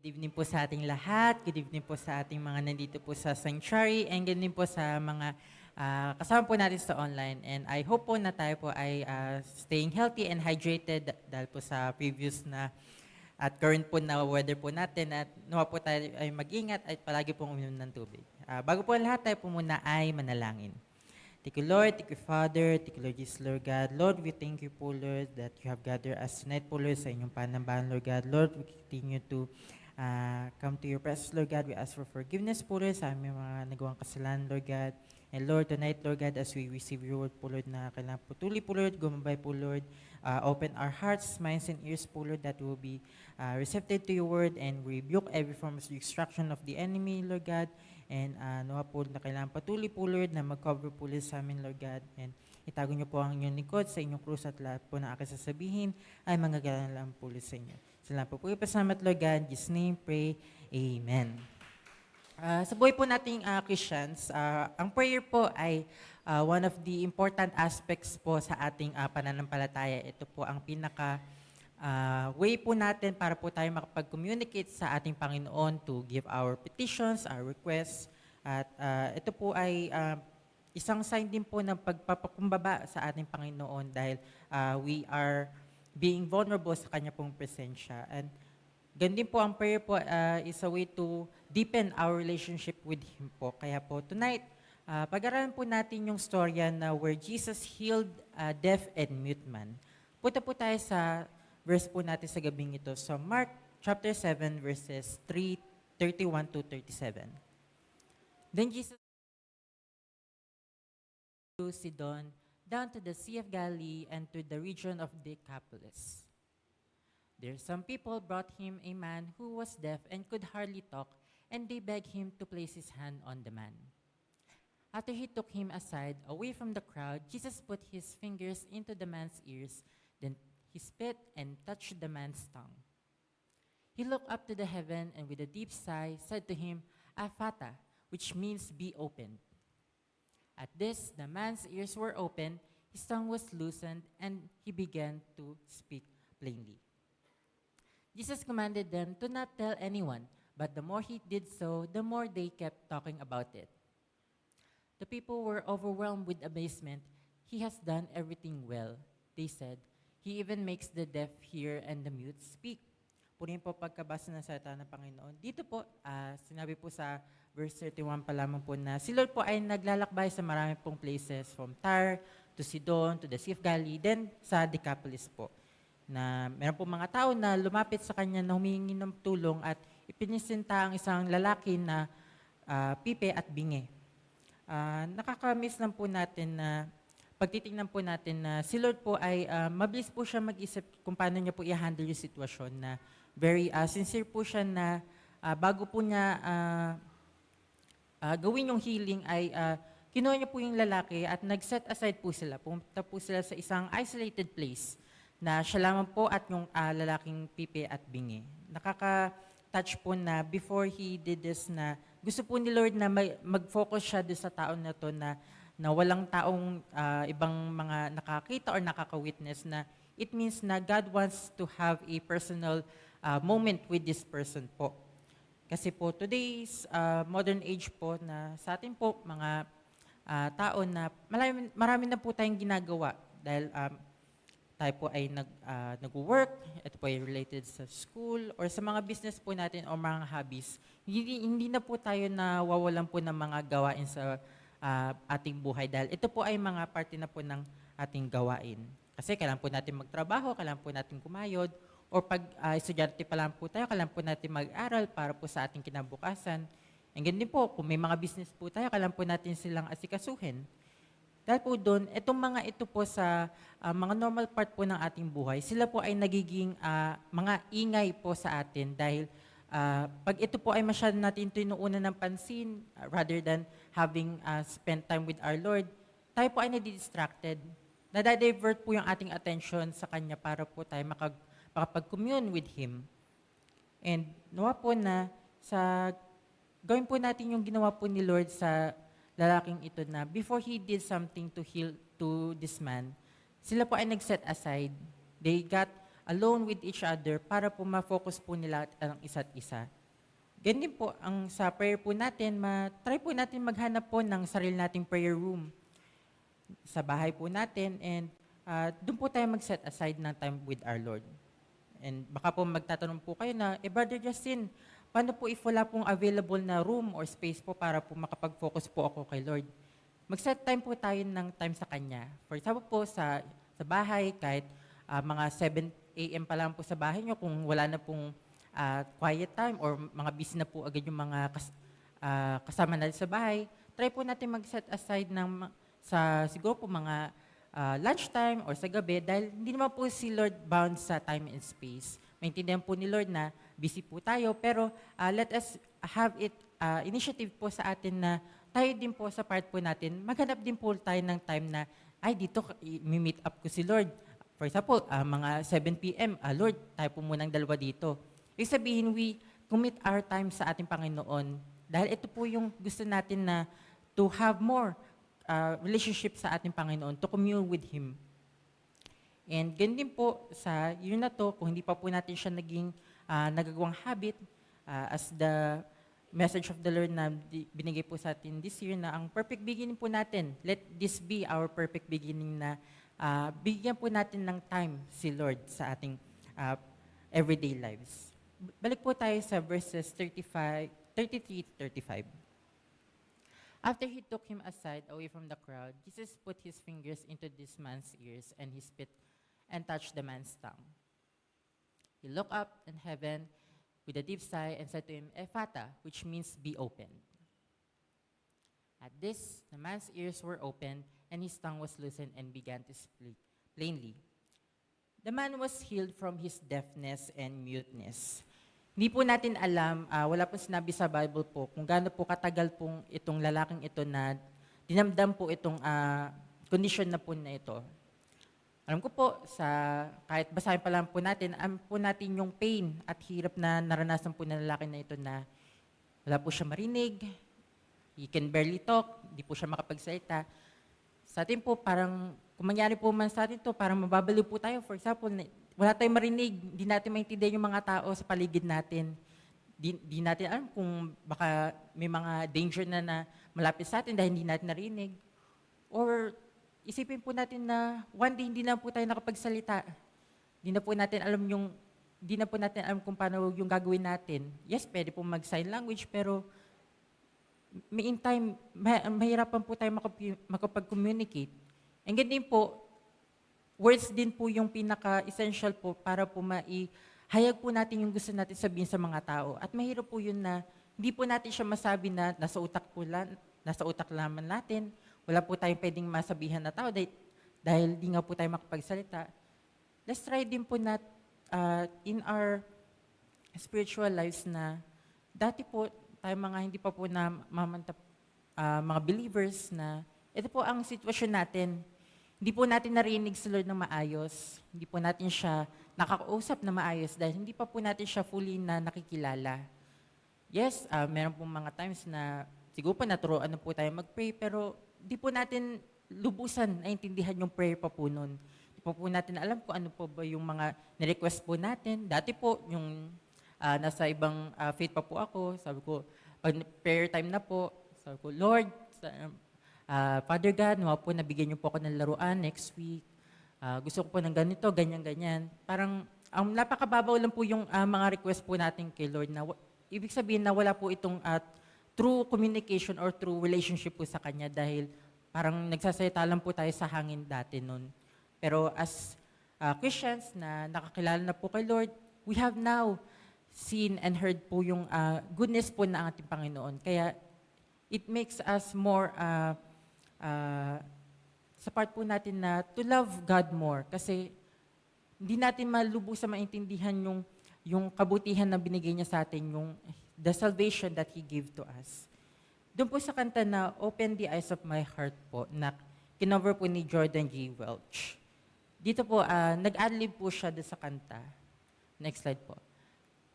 Good evening po sa ating lahat. Good evening po sa ating mga nandito po sa sanctuary and good evening po sa mga kasama po natin sa online. And I hope po na tayo po ay staying healthy and hydrated dahil po sa previous na at current po na weather po natin at nawa po tayo ay mag-ingat at palagi pong uminom ng tubig. Bago po ang lahat, tayo po muna ay manalangin. Thank you, Lord. Thank you, Father. Thank you, Lord Jesus, Lord God. Lord, we thank you po, Lord, that you have gathered us tonight po, Lord, sa inyong panambahan, Lord God. Lord, we continue to come to your presence, Lord God. We ask for forgiveness po, Lord, sa aming mga nagawang kasalanan, Lord God. And Lord, tonight, Lord God, as we receive your word po, Lord, na kailangan putuli po, Lord, gumabay po, Lord. Open our hearts, minds, and ears po, Lord, that will be receptive to your word and rebuke every form of destruction of the enemy, Lord God. And nawa po na kailangan patuloy po, Lord, na mag-cover po ulit sa amin, Lord God. And itago niyo po ang inyong likod sa inyong krus at lahat po na aking sasabihin ay manggagaling lang po ulit sa inyo. Salamat po. Ipasalamat, Lord God. In Jesus' name, pray. Amen. Sa buhay po nating Christians, ang prayer po ay one of the important aspects po sa ating pananampalataya. Ito po ang pinaka way po natin para po tayo makapag-communicate sa ating Panginoon to give our petitions, our requests. At ito po ay isang sign din po ng pagpapakumbaba sa ating Panginoon dahil we are being vulnerable sa Kanya pong presensya. And ganun din po ang prayer po is a way to deepen our relationship with Him po. Kaya po tonight, pag-aralan po natin yung storya na where Jesus healed a deaf and mute man. Punta po tayo sa verse po natin sa gabing ito. So Mark chapter 7 verses 31 to 37. Then Jesus to Sidon, down to the Sea of Galilee and to the region of Decapolis. There some people brought him a man who was deaf and could hardly talk, and they begged him to place his hand on the man. After he took him aside, away from the crowd, Jesus put his fingers into the man's ears, then he spit and touched the man's tongue. He looked up to the heaven and with a deep sigh said to him, "Ephphatha," which means be opened. At this, the man's ears were opened, his tongue was loosened, and he began to speak plainly. Jesus commanded them to not tell anyone, but the more he did so, the more they kept talking about it. The people were overwhelmed with amazement. "He has done everything well," they said. "He even makes the deaf hear and the mute speak." Purihin po pagkabasa ng salita ng Panginoon. Dito po, sinabi po sa verse 31 pa lamang po na si Lord po ay naglalakbay sa marami pong places from Tyre to Sidon to the Sea of Galilee, then sa Decapolis po. Na meron po mga tao na lumapit sa kanya na humingi ng tulong at ipinisinta ang isang lalaki na pipe at bingi. Nakakamiss lang po natin na pagtitingnan po natin na si Lord po ay mabilis po siya mag-isip kung paano niya po i-handle yung sitwasyon na very sincere po siya na bago po niya gawin yung healing ay kinuha niya po yung lalaki at nag-set aside po sila. Pumunta po sila sa isang isolated place na siya lamang po at yung lalaking pipe at bingi. Nakaka-touch po na before he did this na gusto po ni Lord na mag-focus siya doon sa tao na to na walang taong ibang mga nakakita or nakaka-witness na it means na God wants to have a personal moment with this person po. Kasi po today's modern age po na sa atin po mga tao na marami na po tayong ginagawa dahil tayo po ay nag-work, ito po ay related sa school or sa mga business po natin o mga hobbies. Hindi na po tayo nawawalan po ng mga gawain sa ating buhay dahil ito po ay mga parte na po ng ating gawain. Kasi kailangan po natin magtrabaho, kailangan po natin kumayod, o pag estudyante pa lang po tayo, kailangan po natin mag-aral para po sa ating kinabukasan. And ganun din po, kung may mga business po tayo, kailangan po natin silang asikasuhin. Dahil po doon, itong mga ito po sa mga normal part po ng ating buhay, sila po ay nagiging mga ingay po sa atin dahil pag ito po ay masyado natin tinuunan ng pansin, rather than having spent time with our Lord, tayo po ay nadi-distracted. Nadadivert po yung ating attention sa Kanya para po tayo makapag-commune with Him. And nawa po na gawin po natin yung ginawa po ni Lord sa lalaking ito na before He did something to heal to this man, sila po ay nag-set aside. They got alone with each other para po ma-focus po nila ang isa't isa. Ganyan din po, ang sa prayer po natin, try po natin maghanap po ng sarili nating prayer room sa bahay po natin and doon po tayo mag-set aside ng time with our Lord. And baka po magtatanong po kayo na, Brother Justin, paano po if wala pong available na room or space po para po makapag-focus po ako kay Lord? Mag-set time po tayo ng time sa Kanya. For example po, sa bahay, kahit mga 7 a.m. pa lang po sa bahay nyo, kung wala na pong quiet time or mga busy na po agad yung mga kasama natin sa bahay, try po natin mag-set aside siguro po mga lunchtime or sa gabi dahil hindi naman po si Lord bound sa time and space. Maintindihan po ni Lord na busy po tayo, pero let us have initiative po sa atin na tayo din po sa part po natin, maghanap din po tayo ng time na, dito meet up ko si Lord. For example, mga 7 p.m., Lord, tayo po munang dalawa dito. Ibig sabihin, we commit our time sa ating Panginoon dahil ito po yung gusto natin na to have more relationship sa ating Panginoon, to commune with Him. And ganun din po yun na to, kung hindi pa po natin siya naging nagagawang habit, as the message of the Lord na binigay po sa atin this year na ang perfect beginning po natin, let this be our perfect beginning na bigyan po natin ng time si Lord sa ating everyday lives. Balik po tayo sa verses 33 to 35. After he took him aside away from the crowd, Jesus put his fingers into this man's ears and he spit and touched the man's tongue. He looked up in heaven with a deep sigh and said to him, Ephata, which means be opened. At this, the man's ears were opened and his tongue was loosened and began to speak plainly. The man was healed from his deafness and muteness. Hindi po natin alam, wala pong sinabi sa Bible po kung gaano po katagal pong itong lalaking ito na dinamdam po itong condition na po na ito. Alam ko po, kahit basahin pa lang po natin, alam po natin yung pain at hirap na naranasan po ng lalaki na ito na wala po siya marinig, he can barely talk, hindi po siya makapagsalita. Sa atin po, parang, kung mangyari po man sa atin to, parang mababaliw po tayo. For example, wala tayong marinig, hindi natin maintindihan yung mga tao sa paligid natin. Di natin alam kung baka may mga danger na malapit sa atin dahil hindi natin narinig. Or isipin po natin na one day hindi na po tayo nakapagsalita. Hindi na po natin alam kung paano yung gagawin natin. Yes, pwede po mag-sign language, pero meantime, mahirapan po tayo makapag-communicate. And ganyan po, words din po yung pinaka-essential po para po maihayag po natin yung gusto natin sabihin sa mga tao. At mahirap po yun na hindi po natin siya masabi na nasa utak naman natin. Wala po tayong pwedeng masabihan na tao dahil di nga po tayo makapagsalita. Let's try din po na in our spiritual lives na dati po tayo mga hindi pa po na mga believers na ito po ang sitwasyon natin. Hindi po natin narinig si Lord ng maayos. Hindi po natin siya nakakausap na maayos dahil hindi pa po natin siya fully na nakikilala. Yes, meron po mga times na siguro po naturoan na po tayo mag-pray pero di po natin lubusan naintindihan yung prayer pa po nun. Di po natin alam kung ano po ba yung mga nirequest po natin. Dati po, yung nasa ibang faith pa po ako, sabi ko, pag prayer time na po, sabi ko, Lord, Father God, nawa po nabigyan niyo po ako ng laruan next week. Gusto ko po ng ganito, ganyan. Parang, napakababaw lang po yung mga request po natin kay Lord na ibig sabihin na wala po itong true communication or true relationship po sa Kanya dahil parang nagsasalita lang po tayo sa hangin dati nun. Pero as Christians na nakakilala na po kay Lord, we have now seen and heard po yung goodness po ng ating Panginoon. Kaya it makes us more, sa part po natin na to love God more. Kasi hindi natin malubusan maintindihan yung kabutihan na binigay niya sa atin, yung the salvation that He gave to us. Doon po sa kanta na Open the Eyes of My Heart po, na kinover po ni Jordan G. Welch. Dito po, nag-adlib po siya doon sa kanta. Next slide po.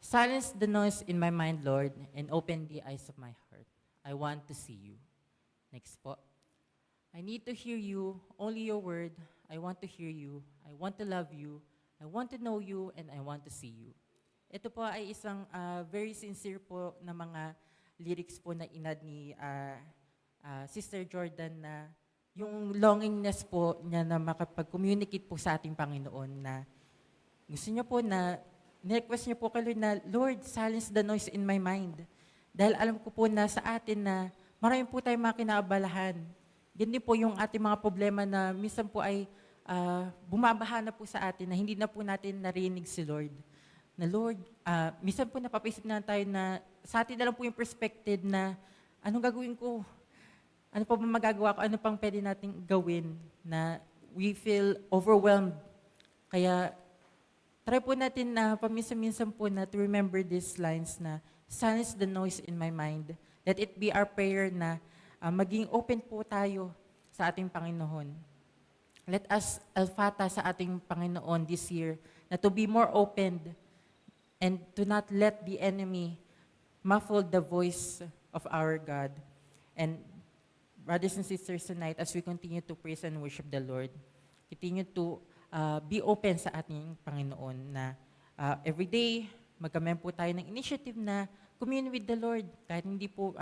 Silence the noise in my mind, Lord, and open the eyes of my heart. I want to see you. Next po. I need to hear you, only your word. I want to hear you. I want to love you. I want to know you and I want to see you. Ito po ay isang very sincere po na mga lyrics po na inad ni Sister Jordan na yung longingness po niya na makapag-communicate po sa ating Panginoon na gusto niya po na, nirequest niya po kay Lord na, Lord, silence the noise in my mind. Dahil alam ko po na sa atin na marami po tayong mga kinaabalahan. Ganyan po yung ating mga problema na minsan po ay bumabaha na po sa atin na hindi na po natin narinig si Lord. Na Lord, minsan po napapaisip na tayo na sa atin na lang po yung perspective na anong gagawin ko? Ano pa ba magagawa ko? Ano pang pwede nating gawin na we feel overwhelmed? Kaya try po natin na paminsan-minsan po na to remember these lines na silence the noise in my mind. Let it be our prayer na maging open po tayo sa ating Panginoon. Let us alfata sa ating Panginoon this year na to be more open and to not let the enemy muffle the voice of our God. And brothers and sisters, tonight, as we continue to praise and worship the Lord, continue to be open sa ating Panginoon na every day, magkamay po tayo ng initiative na commune with the Lord. Kahit hindi po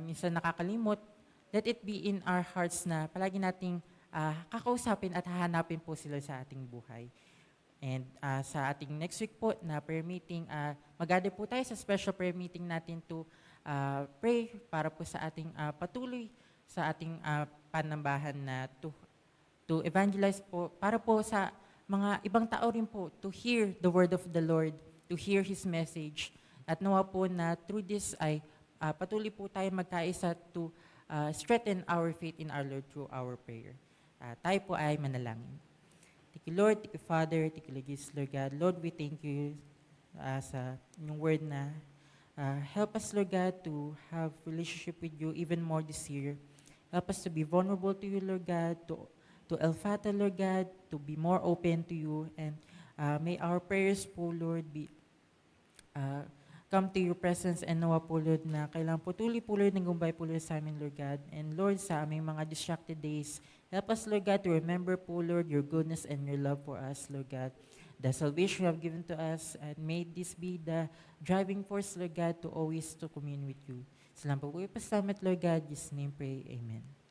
minsan nakakalimot, let it be in our hearts na palagi nating kakausapin at hahanapin po sila sa ating buhay. And sa ating next week po na prayer meeting, mag-gather po tayo sa special prayer meeting natin to pray para po sa ating patuloy sa ating panambahan na to evangelize po, para po sa mga ibang tao rin po to hear the word of the Lord, to hear His message. At nawa po na through this ay patuloy po tayo magkaisa to strengthen our faith in our Lord through our prayer. Tayo po ay manalangin. Thank you, Lord. Thank you, Father. Thank you, Lord God. Lord, we thank you sa inyong word na help us, Lord God, to have relationship with you even more this year. Help us to be vulnerable to you, Lord God, to elfata, Lord God, to be more open to you. And may our prayers po, Lord, be come to your presence and nawa po, Lord, na kailangan patuloy po, Lord, ng gumbay po, Lord, sa amin, Lord God. And Lord, sa aming mga distracted days, help us, Lord God, to remember po, Lord, your goodness and your love for us, Lord God. The salvation you have given to us, and may this be the driving force, Lord God, to always to commune with you. Salamat po, Pastor Lord God, in Jesus' name pray, amen.